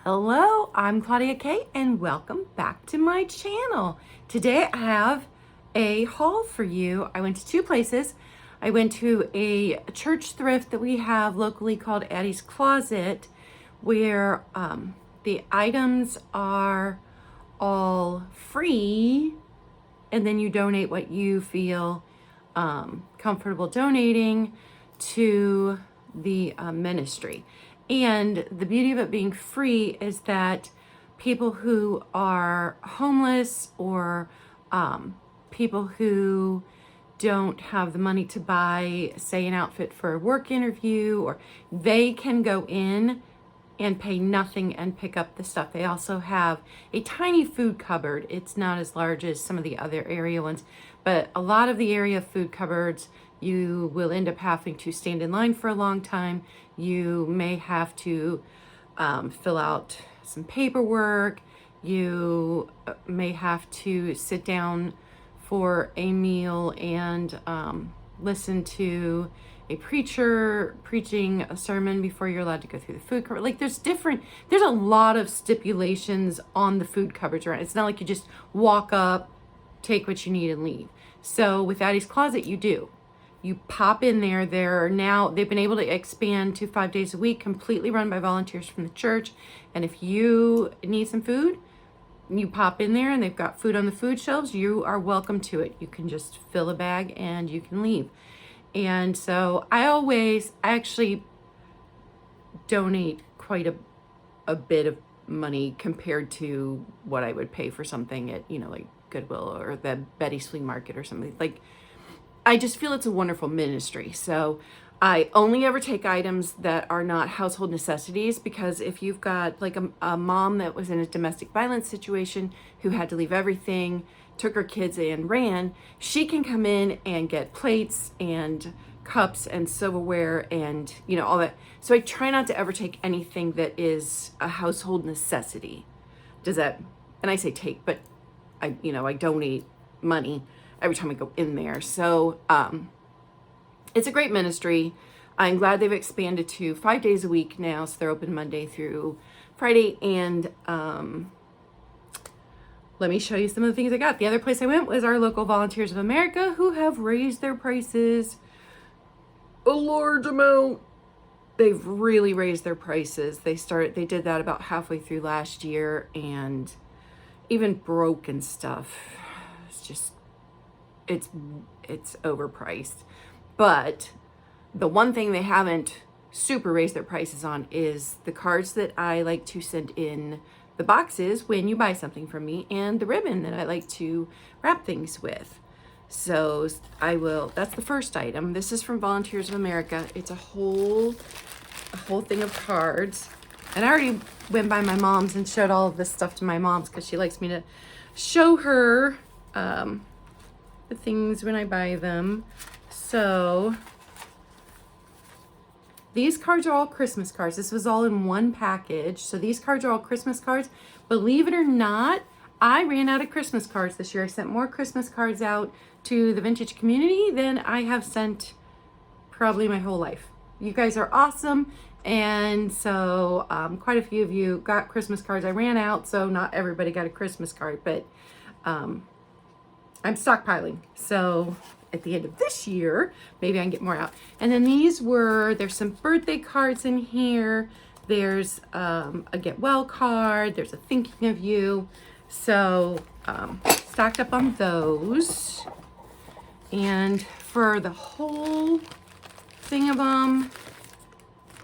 Hello, I'm Claudia Kay and welcome back to my channel. Today I have a haul for you. I went to two places. I went to a church thrift that we have locally called Addie's Closet, where the items are all free, and then you donate what you feel comfortable donating to the ministry. And the beauty of it being free is that people who are homeless or people who don't have the money to buy, say, an outfit for a work interview, or they can go in and pay nothing and pick up the stuff. They also have a tiny food cupboard. It's not as large as some of the other area ones, but a lot of the area food cupboards, you will end up having to stand in line for a long time. You may have to fill out some paperwork. You may have to sit down for a meal and listen to a preacher preaching a sermon before you're allowed to go through the food cupboard. Like there's a lot of stipulations on the food cupboards, right? It's not like you just walk up, take what you need and leave. So with Addie's Closet, you do. You pop in there. They've been able to expand to 5 days a week, completely run by volunteers from the church. And if you need some food, you pop in there and they've got food on the food shelves. You are welcome to it. You can just fill a bag and you can leave. And so I actually donate quite a bit of money compared to what I would pay for something at, like Goodwill or the Betty's Flea Market or something. Like, I just feel it's a wonderful ministry. So I only ever take items that are not household necessities, because if you've got like a mom that was in a domestic violence situation who had to leave everything, took her kids and ran, she can come in and get plates and cups and silverware and all that. So I try not to ever take anything that is a household necessity. And I say take, but I donate money every time I go in there. So it's a great ministry. I'm glad they've expanded to 5 days a week now. So they're open Monday through Friday. And let me show you some of the things I got. The other place I went was our local Volunteers of America, who have raised their prices a large amount. They've really raised their prices. They did that about halfway through last year, and even broken stuff. It's overpriced. But the one thing they haven't super raised their prices on is the cards that I like to send in the boxes when you buy something from me, and the ribbon that I like to wrap things with. So that's the first item. This is from Volunteers of America. It's a whole thing of cards. And I already went by my mom's and showed all of this stuff to my mom's, because she likes me to show her the things when I buy them. So these cards are all Christmas cards. This was all in one package. So these cards are all Christmas cards. Believe it or not, I ran out of Christmas cards this year. I sent more Christmas cards out to the vintage community than I have sent probably my whole life. You guys are awesome. And so quite a few of you got Christmas cards. I ran out, so not everybody got a Christmas card, but I'm stockpiling. So at the end of this year, maybe I can get more out. And then there's some birthday cards in here. There's a get well card. There's a thinking of you. So stocked up on those. And for the whole thing of them,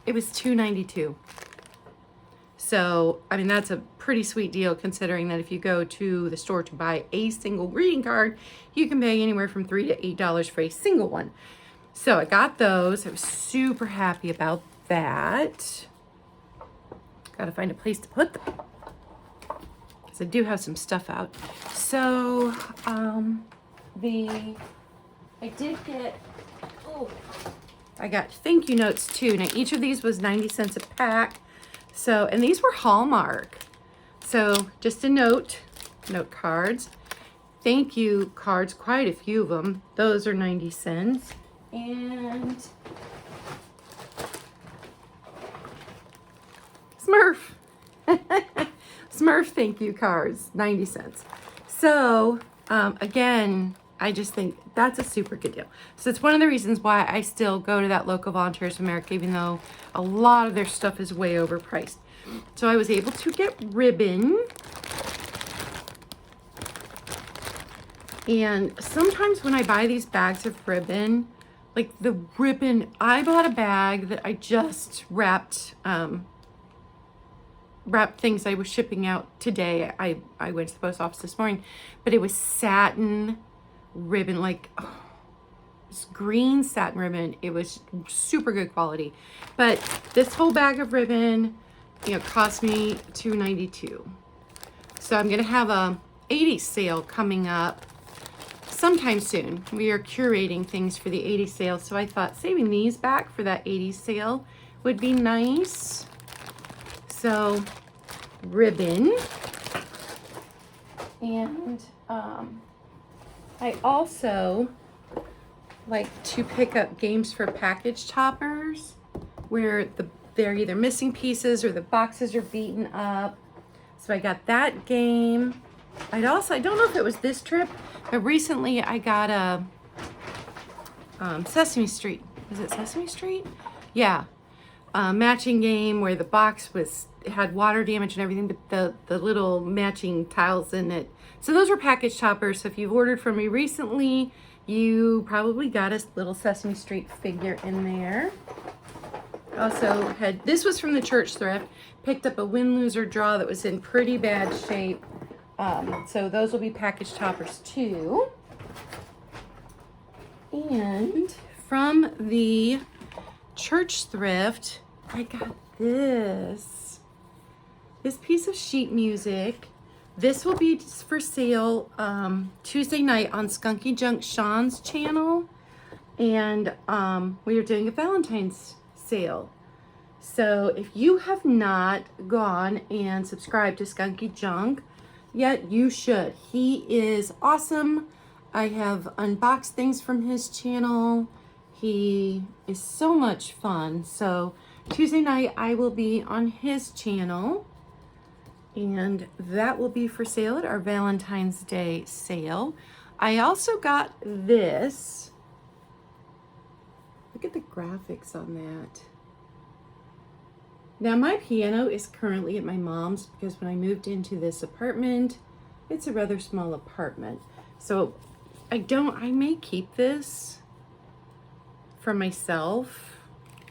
it was $2.92. So, that's a pretty sweet deal, considering that if you go to the store to buy a single greeting card, you can pay anywhere from $3 to $8 for a single one. So I got those. I was super happy about that. Got to find a place to put them, because I do have some stuff out. So I got thank you notes too. Now each of these was 90 cents a pack. So, and these were Hallmark. So just a note cards, thank you cards, quite a few of them. Those are 90 cents. And Smurf. Smurf thank you cards, 90 cents. So, again, I just think that's a super good deal. So it's one of the reasons why I still go to that local Volunteers of America, even though a lot of their stuff is way overpriced. So I was able to get ribbon. And sometimes when I buy these bags of ribbon, like the ribbon, I bought a bag that I just wrapped things I was shipping out today. I went to the post office this morning, but it was satin ribbon, like this green satin ribbon. It was super good quality. But this whole bag of ribbon, you know, cost me $2.92. So I'm gonna have a 80s sale coming up sometime soon. We are curating things for the 80s sale, so I thought saving these back for that 80s sale would be nice. So ribbon, and I also like to pick up games for package toppers where they're either missing pieces or the boxes are beaten up. So I got that game. I don't know if it was this trip, but recently I got a Sesame Street. Is it Sesame Street? Yeah. Matching game where the box had water damage and everything, but the little matching tiles in it. So those were package toppers. So if you've ordered from me recently, you probably got a little Sesame Street figure in there. Also this was from the church thrift, picked up a win, lose, or draw that was in pretty bad shape. So those will be package toppers too. And from the church thrift, I got this piece of sheet music. This will be for sale Tuesday night on Skunky Junk Sean's channel, and we are doing a Valentine's sale. So if you have not gone and subscribed to Skunky Junk yet, you should. He is awesome. I have unboxed things from his channel. He is so much fun. So Tuesday night I will be on his channel, and that will be for sale at our Valentine's Day sale. I also got this. Look at the graphics on that. Now my piano is currently at my mom's because when I moved into this apartment, it's a rather small apartment. So I may keep this for myself,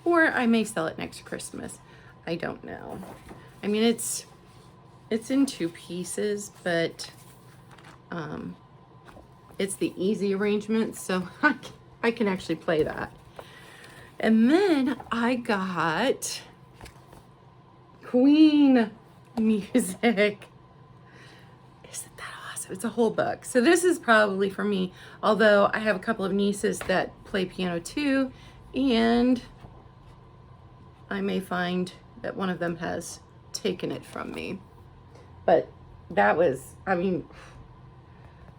or I may sell it next Christmas. I don't know. I mean, it's in 2 pieces, but it's the easy arrangement, so I can actually play that. And then I got Queen music. Isn't that awesome? It's a whole book. So this is probably for me, although I have a couple of nieces that play piano too, and I may find that one of them has taken it from me. But that was, I mean,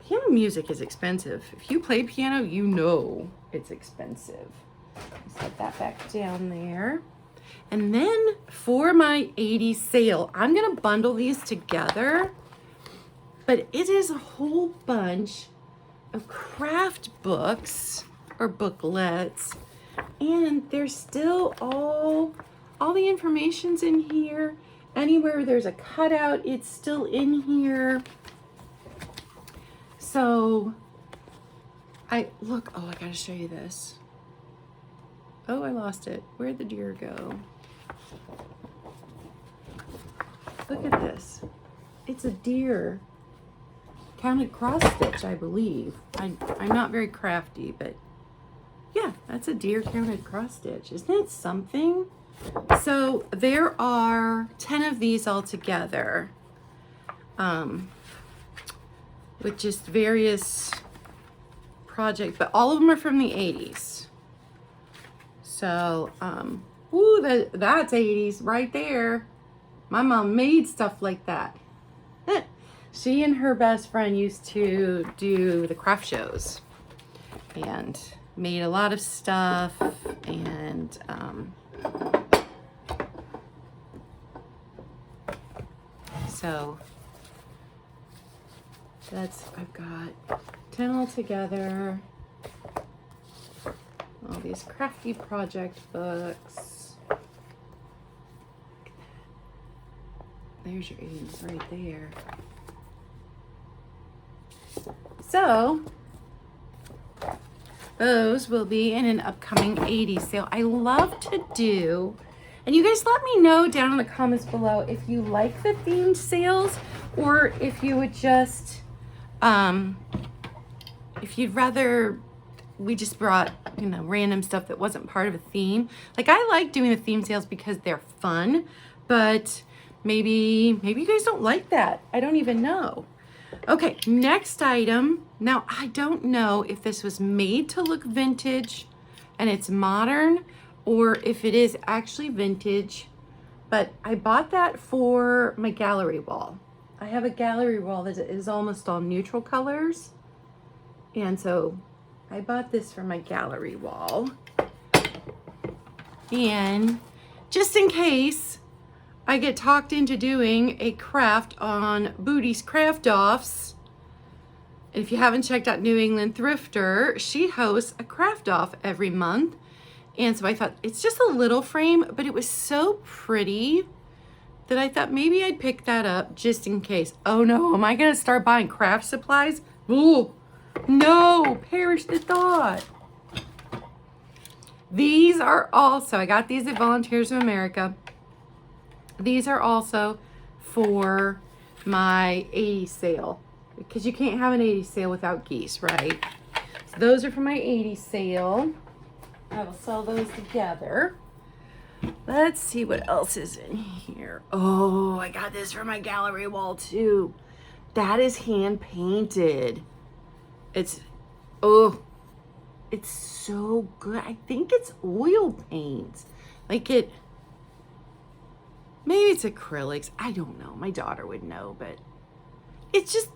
piano music is expensive. If you play piano, you know it's expensive. Set that back down there. And then for my 80s sale, I'm going to bundle these together, but it is a whole bunch of craft books or booklets, and there's still all the information's in here. Anywhere there's a cutout, it's still in here. So I gotta show you this. Oh, I lost it. Where'd the deer go? Look at this. It's a deer counted cross stitch, I believe. I'm not very crafty, but yeah, that's a deer counted cross stitch. Isn't it something? So there are 10 of these all together, with just various projects, but all of them are from the 80s. So, that's 80s right there. My mom made stuff like that. She and her best friend used to do the craft shows and made a lot of stuff, and So I've got 10 altogether. All these crafty project books. There's your 80s right there. So those will be in an upcoming 80s sale. I love to do, and you guys let me know down in the comments below if you like the themed sales or if you would just, if you'd rather we just brought, you know, random stuff that wasn't part of a theme. Like, I like doing the theme sales because they're fun, but maybe you guys don't like that. I don't even know. Okay, next item. Now, I don't know if this was made to look vintage and it's modern or if it is actually vintage, but I bought that for my gallery wall. I have a gallery wall that is almost all neutral colors, and so I bought this for my gallery wall. And just in case I get talked into doing a craft on Booty's Craft Offs, if you haven't checked out New England Thrifter, she hosts a craft off every month. And so I thought, it's just a little frame, but it was so pretty that I thought maybe I'd pick that up just in case. Oh no, am I gonna start buying craft supplies? Ooh. No, perish the thought. These are also, I got these at Volunteers of America. These are also for my 80s sale, because you can't have an 80s sale without geese, right? So those are for my 80s sale. I will sell those together. Let's see what else is in here. Oh, I got this for my gallery wall too. That is hand painted. It's so good. I think it's oil paint. Like it, maybe it's acrylics. I don't know. My daughter would know, but it's just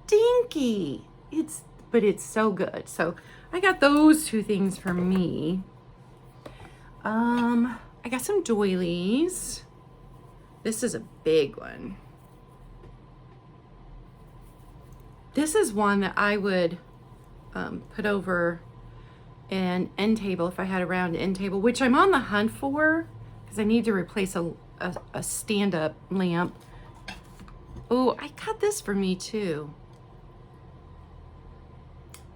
dinky. But it's so good. So I got those two things for me. I got some doilies. This is a big one. This is one that I would put over an end table if I had a round end table, which I'm on the hunt for because I need to replace a stand-up lamp. Oh, I got this for me too.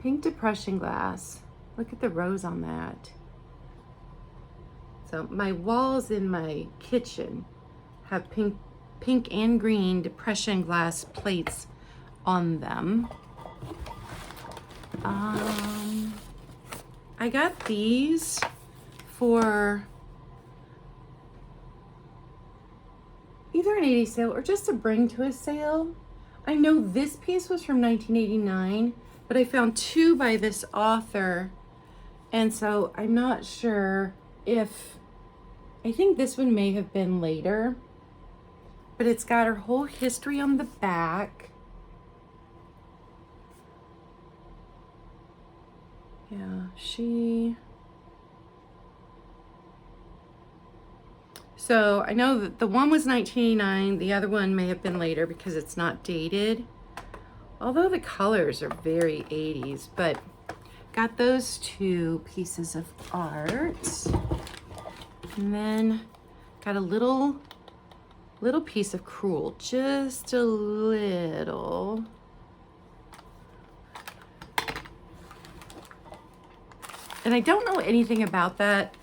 Pink depression glass. Look at the rose on that. So my walls in my kitchen have pink and green depression glass plates on them. I got these for either an 80s sale or just to bring to a sale. I know this piece was from 1989, but I found two by this author, and so I'm not sure if, I think this one may have been later, but it's got her whole history on the back. Yeah, so I know that the one was 1989, the other one may have been later because it's not dated. Although the colors are very 80s, but got those two pieces of art. And then got a little piece of crewel, just a little. And I don't know anything about that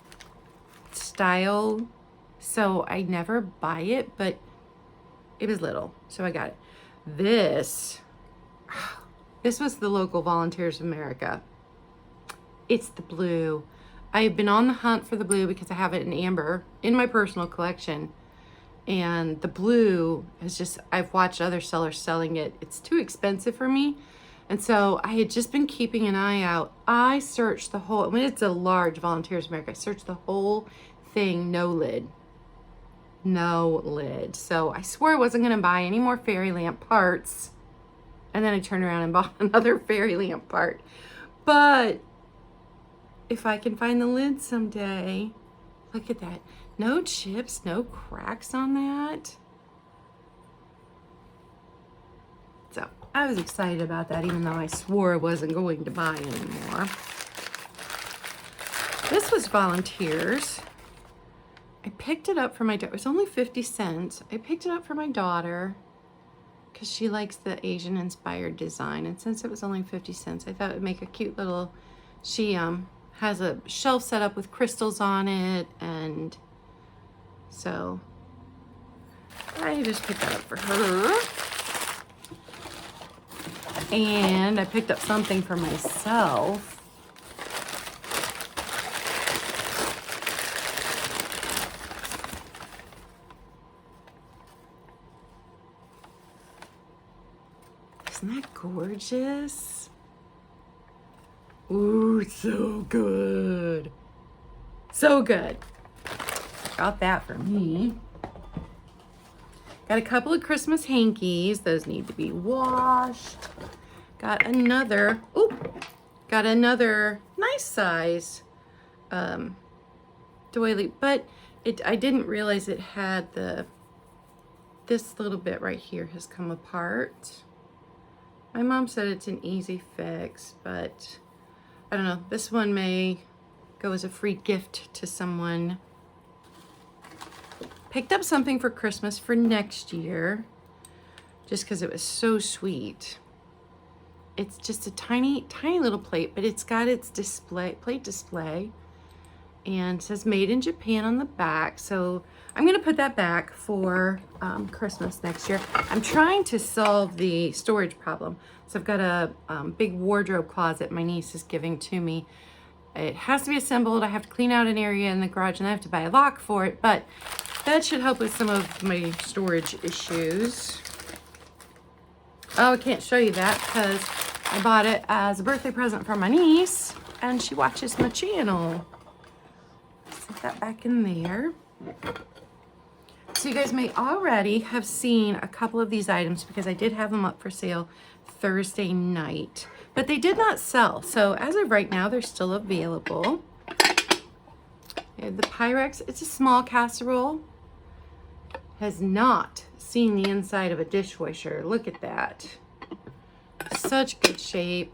style, so I never buy it, but it was little, so I got it. This was the local Volunteers of America. It's the blue. I've been on the hunt for the blue because I have it in amber in my personal collection. And the blue is just, I've watched other sellers selling it. It's too expensive for me. And so I had just been keeping an eye out. I searched the whole, when it's a large Volunteers of America, I searched the whole thing, no lid. No lid. So I swore I wasn't gonna buy any more fairy lamp parts. And then I turned around and bought another fairy lamp part. But if I can find the lid someday, look at that. No chips, no cracks on that. So I was excited about that, even though I swore I wasn't going to buy anymore. This was volunteers. I picked it up for my daughter. It was only 50 cents. I picked it up for my daughter because she likes the Asian inspired design. And since it was only 50 cents, I thought it would make a cute little, she has a shelf set up with crystals on it. And so I just picked that up for her. And I picked up something for myself. Isn't that gorgeous? Ooh, so good. So good. Got that for me. Got a couple of Christmas hankies. Those need to be washed. Got another nice size doily, but I didn't realize it had this little bit right here has come apart. My mom said it's an easy fix, but I don't know. This one may go as a free gift to someone. Picked up something for Christmas for next year, just because it was so sweet. It's just a tiny, tiny little plate, but it's got its plate display, and it says made in Japan on the back. So I'm gonna put that back for Christmas next year. I'm trying to solve the storage problem. So I've got a big wardrobe closet my niece is giving to me. It has to be assembled. I have to clean out an area in the garage, and I have to buy a lock for it, but that should help with some of my storage issues. Oh, I can't show you that because I bought it as a birthday present for my niece, and she watches my channel. Set that back in there. So you guys may already have seen a couple of these items because I did have them up for sale Thursday night, but they did not sell. So as of right now, they're still available. The Pyrex, it's a small casserole. Has not seen the inside of a dishwasher. Look at that. Such good shape.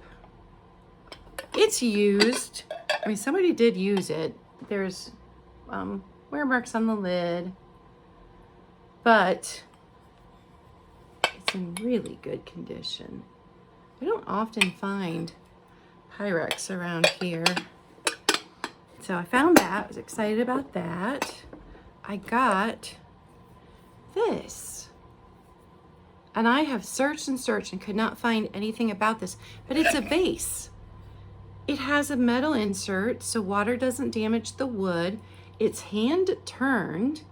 It's used. I mean, somebody did use it. There's wear marks on the lid, but it's in really good condition. I don't often find Pyrex around here. So I found that. I was excited about that. I got this. And I have searched and searched and could not find anything about this, but it's a vase. It has a metal insert so water doesn't damage the wood. It's hand turned.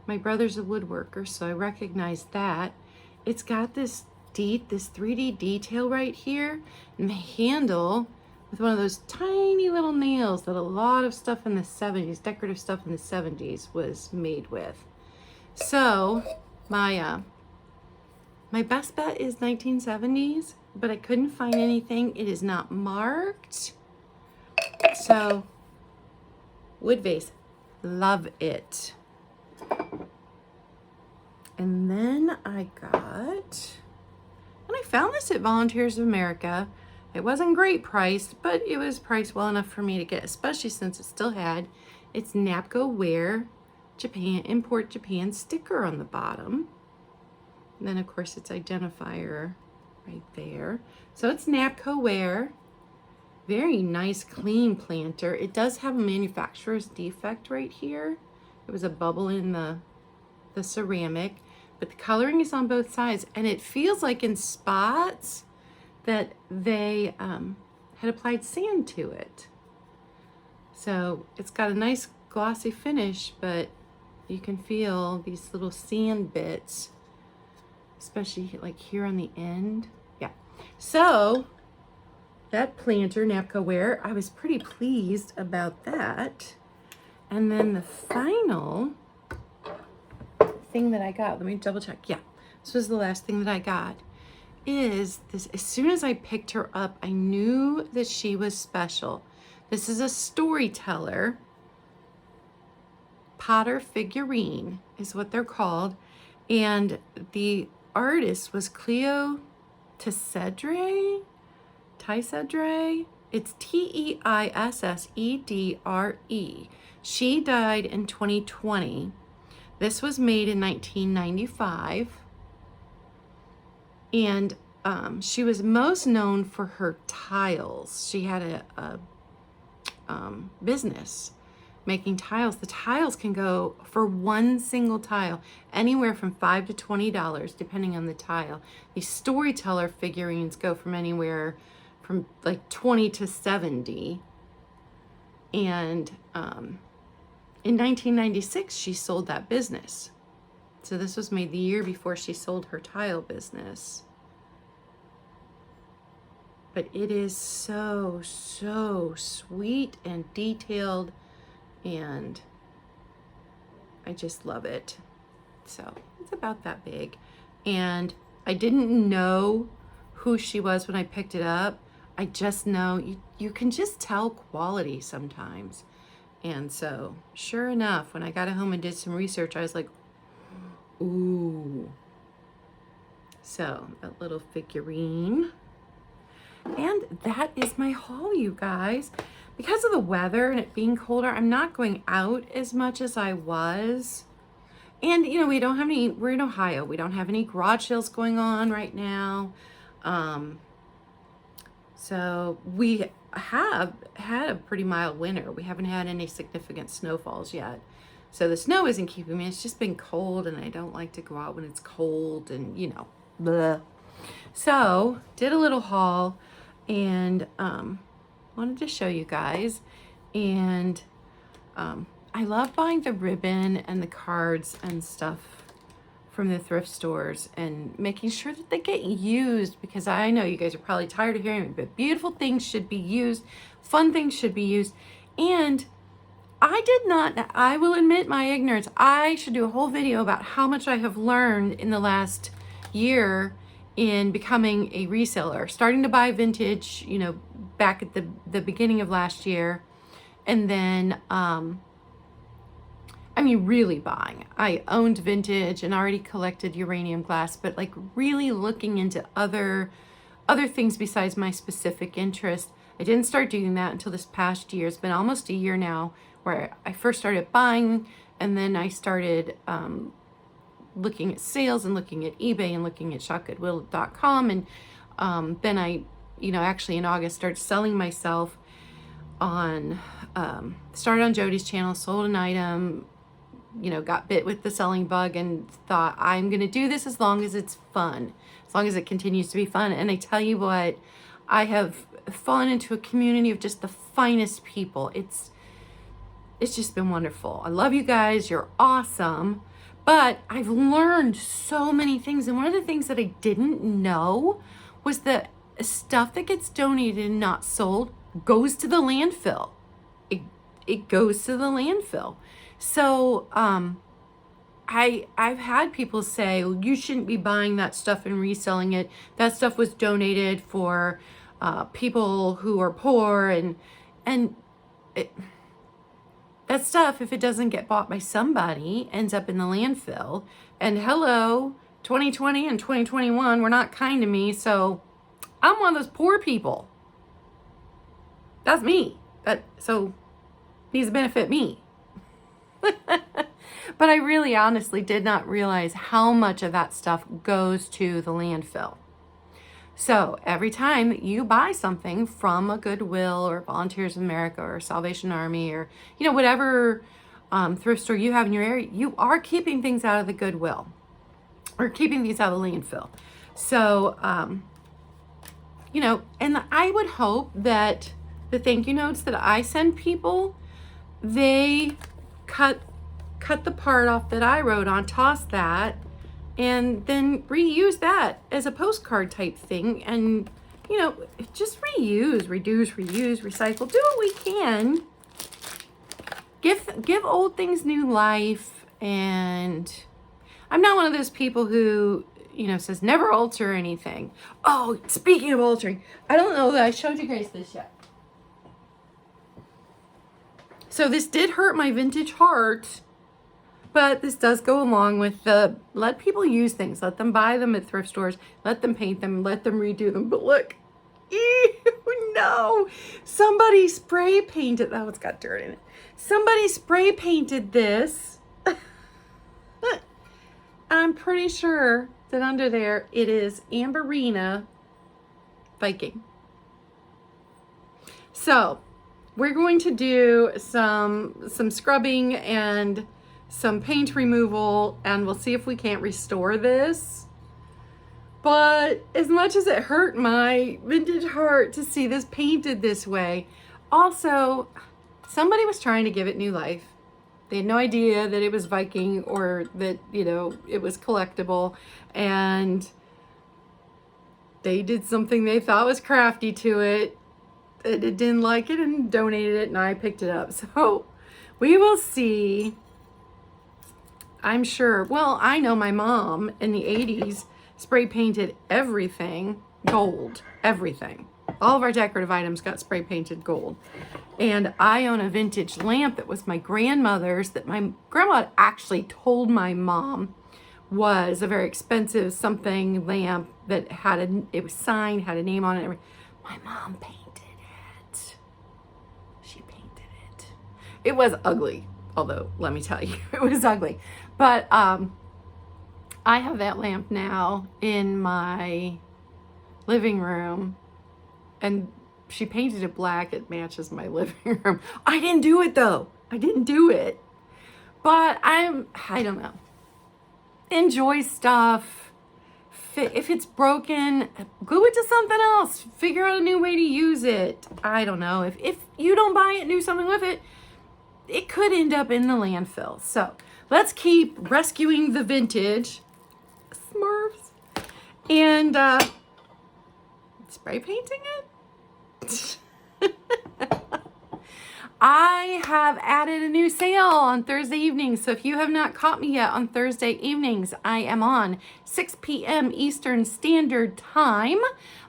My brother's a woodworker, so I recognize that. It's got this 3D detail right here, and the handle with one of those tiny little nails that a lot of stuff in the 70s, decorative stuff in the 70s was made with. So my best bet is 1970s, but I couldn't find anything. It is not marked. So wood vase, love it. And then I found this at Volunteers of America. It wasn't great priced, but it was priced well enough for me to get, especially since it still had its Napco Wear Japan, Import Japan sticker on the bottom. And then of course its identifier right there. So it's Napco Wear. Very nice, clean planter. It does have a manufacturer's defect right here. It was a bubble in the ceramic, but the coloring is on both sides, and it feels like in spots that they had applied sand to it. So it's got a nice glossy finish, but you can feel these little sand bits, especially like here on the end. Yeah. So that planter, Napco Wear, I was pretty pleased about that. And then the final thing that I got, let me double check. Yeah, this was the last thing that I got, is this. As soon as I picked her up, I knew that she was special. This is a Storyteller Potter figurine is what they're called. And the artist was Cleo Teisedre. It's Teissedre. She died in 2020. This was made in 1995. And she was most known for her tiles. She had a business making tiles. The tiles can go, for one single tile, anywhere from $5 to $20, depending on the tile. These Storyteller figurines go from anywhere from like 20 to 70. And in 1996, she sold that business. So this was made the year before she sold her tile business. But it is so, so sweet and detailed, and I just love it. So it's about that big. And I didn't know who she was when I picked it up. I just know you can just tell quality sometimes. And so sure enough, when I got home and did some research, I was like, ooh. So that little figurine. And that is my haul, you guys. Because of the weather and it being colder, I'm not going out as much as I was. And, you know, we don't have any, we're in Ohio. We don't have any garage sales going on right now. So we have had a pretty mild winter. We haven't had any significant snowfalls yet. So the snow isn't keeping me. It's just been cold, and I don't like to go out when it's cold and, you know, blah. So did a little haul, and wanted to show you guys. And I love buying the ribbon and the cards and stuff from the thrift stores and making sure that they get used, because I know you guys are probably tired of hearing it, but beautiful things should be used, fun things should be used. And I will admit my ignorance. I should do a whole video about how much I have learned in the last year in becoming a reseller, starting to buy vintage, you know, back at the beginning of last year. And then, I mean, really buying. I owned vintage and already collected uranium glass, but like really looking into other things besides my specific interest. I didn't start doing that until this past year. It's been almost a year now where I first started buying, and then I started looking at sales and looking at eBay and looking at shopgoodwill.com. And then I, you know, actually in August started selling myself on, started on Jody's channel, sold an item, you know, got bit with the selling bug and thought, I'm going to do this as long as it's fun, as long as it continues to be fun. And I tell you what, I have fallen into a community of just the finest people. It's just been wonderful. I love you guys. You're awesome. But I've learned so many things. And one of the things that I didn't know was that stuff that gets donated and not sold goes to the landfill. It goes to the landfill. So I've had people say, well, you shouldn't be buying that stuff and reselling it. That stuff was donated for people who are poor, and that stuff, if it doesn't get bought by somebody, ends up in the landfill. And hello, 2020 and 2021 were not kind to me, so I'm one of those poor people. That's me. So these benefit me. But I really honestly did not realize how much of that stuff goes to the landfill. So every time you buy something from a Goodwill or Volunteers of America or Salvation Army or, you know, whatever thrift store you have in your area, you are keeping things out of the Goodwill or keeping these out of the landfill. So, you know, and I would hope that the thank you notes that I send people, they cut the part off that I wrote on, toss that, and then reuse that as a postcard type thing. And, you know, just reuse, reduce, reuse, recycle, do what we can. Give old things new life. And I'm not one of those people who, you know, says never alter anything. Oh, speaking of altering, I don't know that I showed you guys this yet. So this did hurt my vintage heart, But this does go along with the let people use things. Let them buy them at thrift stores. Let them paint them. Let them redo them. But look. Ew, no. Somebody spray painted. Oh, it's got dirt in it. Somebody spray painted this. I'm pretty sure that under there it is Amberina Viking. So we're going to do some scrubbing and some paint removal, and we'll see if we can't restore this. But as much as it hurt my vintage heart to see this painted this way, also somebody was trying to give it new life. They had no idea that it was Viking or that, you know, it was collectible, and they did something they thought was crafty to it. It didn't like it and donated it, and I picked it up. So we will see. I'm sure. Well, I know my mom in the 80s spray painted everything gold. Everything. All of our decorative items got spray painted gold. And I own a vintage lamp that was my grandmother's, that my grandma actually told my mom was a very expensive something lamp that had it was signed, had a name on it. My mom painted it. She painted it. It was ugly, although let me tell you, it was ugly. But I have that lamp now in my living room, and she painted it black. It matches my living room. I didn't do it though. I didn't do it. But I don't know. Enjoy stuff. If it's broken, glue it to something else. Figure out a new way to use it. I don't know. If you don't buy it and do something with it, it could end up in the landfill. So let's keep rescuing the vintage Smurfs and spray painting it. I have added a new sale on Thursday evenings. So if you have not caught me yet on Thursday evenings, I am on 6 p.m. Eastern Standard Time.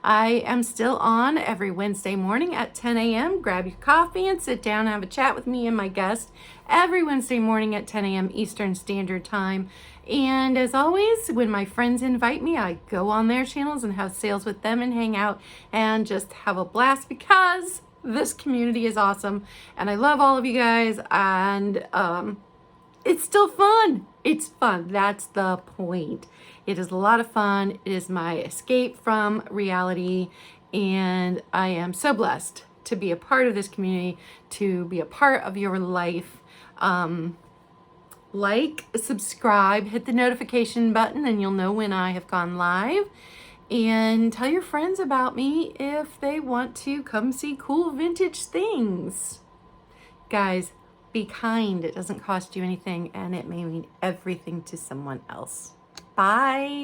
I am still on every Wednesday morning at 10 a.m. Grab your coffee and sit down and have a chat with me and my guest every Wednesday morning at 10 a.m. Eastern Standard Time. And as always, when my friends invite me, I go on their channels and have sales with them and hang out and just have a blast, because this community is awesome and I love all of you guys, and it's still fun. It's fun. That's the point. It is a lot of fun. It is my escape from reality, and I am so blessed to be a part of this community, to be a part of your life. Like, subscribe, hit the notification button, and you'll know when I have gone live. And tell your friends about me if they want to come see cool vintage things. Guys, be kind. It doesn't cost you anything, and it may mean everything to someone else. Bye.